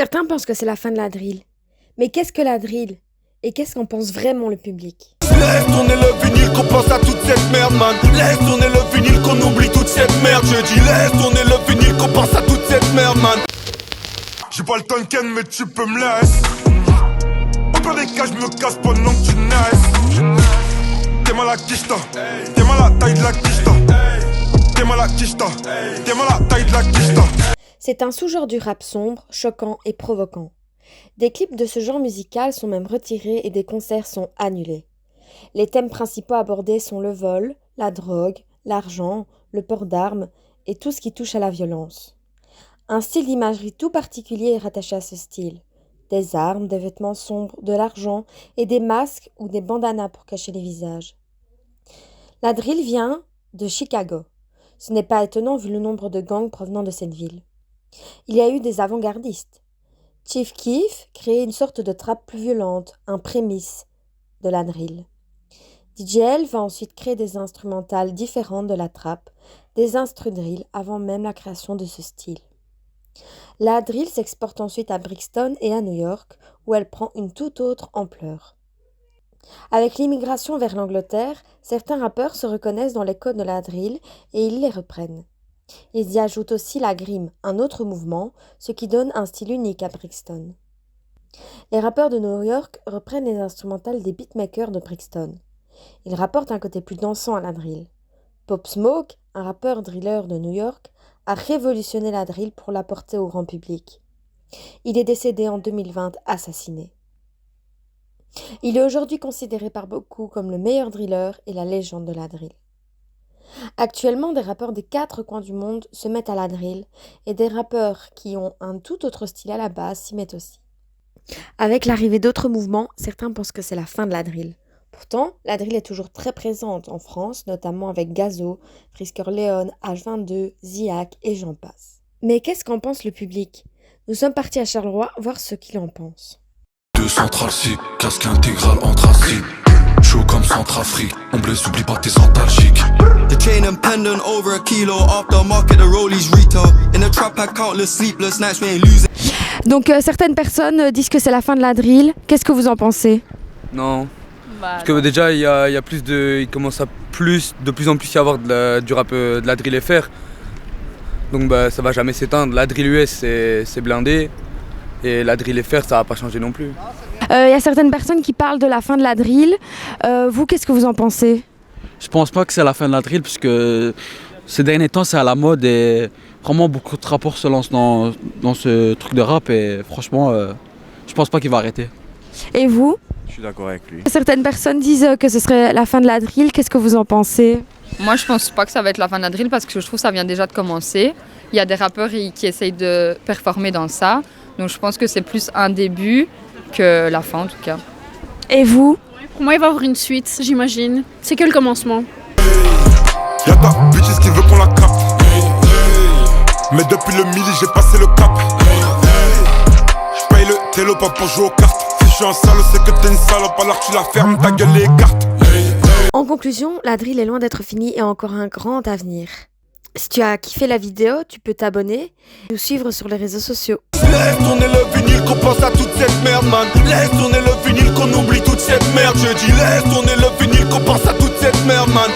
Certains pensent que c'est la fin de la drill. Mais qu'est-ce que la drill? Et qu'est-ce qu'en pense vraiment le public? Laisse tourner le vinyle, qu'on pense à toute cette merde, man. Laisse tourner le vinyle, qu'on oublie toute cette merde. Je dis laisse tourner le vinyle, qu'on pense à toute cette merde, man. J'ai pas le temps de ken, mais tu peux me laisser. Au pire des cas, je me casse pendant que tu naisses. T'es mal à quicheta, t'es mal à la taille de la quicheta. T'es mal à quicheta, t'es mal à la taille de la quicheta. C'est un sous-genre du rap sombre, choquant et provoquant. Des clips de ce genre musical sont même retirés et des concerts sont annulés. Les thèmes principaux abordés sont le vol, la drogue, l'argent, le port d'armes et tout ce qui touche à la violence. Un style d'imagerie tout particulier est rattaché à ce style. Des armes, des vêtements sombres, de l'argent et des masques ou des bandanas pour cacher les visages. La drill vient de Chicago. Ce n'est pas étonnant vu le nombre de gangs provenant de cette ville. Il y a eu des avant-gardistes. Chief Keef créait une sorte de trappe plus violente, un prémisse de la drill. DJL va ensuite créer des instrumentales différentes de la trappe, des instru drill avant même la création de ce style. La drill s'exporte ensuite à Brixton et à New York, où elle prend une toute autre ampleur. Avec l'immigration vers l'Angleterre, certains rappeurs se reconnaissent dans les codes de la drill et ils les reprennent. Ils y ajoutent aussi la grime, un autre mouvement, ce qui donne un style unique à Brixton. Les rappeurs de New York reprennent les instrumentales des beatmakers de Brixton. Ils rapportent un côté plus dansant à la drill. Pop Smoke, un rappeur driller de New York, a révolutionné la drill pour la porter au grand public. Il est décédé en 2020, assassiné. Il est aujourd'hui considéré par beaucoup comme le meilleur driller et la légende de la drill. Actuellement, des rappeurs des 4 coins du monde se mettent à la drill et des rappeurs qui ont un tout autre style à la base s'y mettent aussi. Avec l'arrivée d'autres mouvements, certains pensent que c'est la fin de la drill. Pourtant, la drill est toujours très présente en France, notamment avec Gazo, Frisker Leon, H22, Ziak et j'en passe. Mais qu'est-ce qu'en pense le public? Nous sommes partis à Charleroi voir ce qu'il en pense. Deux centrales chic, casque intégral anthracite. Chaud comme Centrafrique, on blesse, oublie pas tes antalgiques. The chain and pendant over a kilo off the market, the rollies retail. In the trap, I countless sleepless nights, we ain't losing. Donc certaines personnes disent que c'est la fin de la drill. Qu'est-ce que vous en pensez? Non. Parce que déjà, il y a plus de, il commence à de plus en plus y avoir du rap, de la drill FR. Donc ça va jamais s'éteindre. La drill US, c'est blindé. Et la drill FR, ça va pas changer non plus. Il y a certaines personnes qui parlent de la fin de la drill. Vous, qu'est-ce que vous en pensez? Je pense pas que c'est la fin de la drill, puisque ces derniers temps, c'est à la mode et vraiment beaucoup de rappeurs se lancent dans ce truc de rap et franchement, je pense pas qu'il va arrêter. Et vous? Je suis d'accord avec lui. Certaines personnes disent que ce serait la fin de la drill. Qu'est-ce que vous en pensez? Moi, je pense pas que ça va être la fin de la drill parce que je trouve que ça vient déjà de commencer. Il y a des rappeurs qui essayent de performer dans ça. Donc je pense que c'est plus un début que la fin en tout cas. Et vous? Pour moi, il va y avoir une suite, j'imagine. C'est que le commencement. Y'a ta bitch qui veut qu'on la capte. Mais depuis le midi, j'ai passé le cap. J'paye le télo pas pour jouer aux cartes. Si je suis un salaud, c'est que t'es une salope, alors tu la fermes, ta gueule les cartes. En conclusion, la drill est loin d'être finie et a encore un grand avenir. Si tu as kiffé la vidéo, tu peux t'abonner et nous suivre sur les réseaux sociaux. Laisse tourner le vinyle, qu'on pense à toute cette merde, man. Laisse tourner le vinyle, qu'on oublie toute cette merde. Je dis laisse tourner le vinyle, qu'on pense à toute cette merde, man.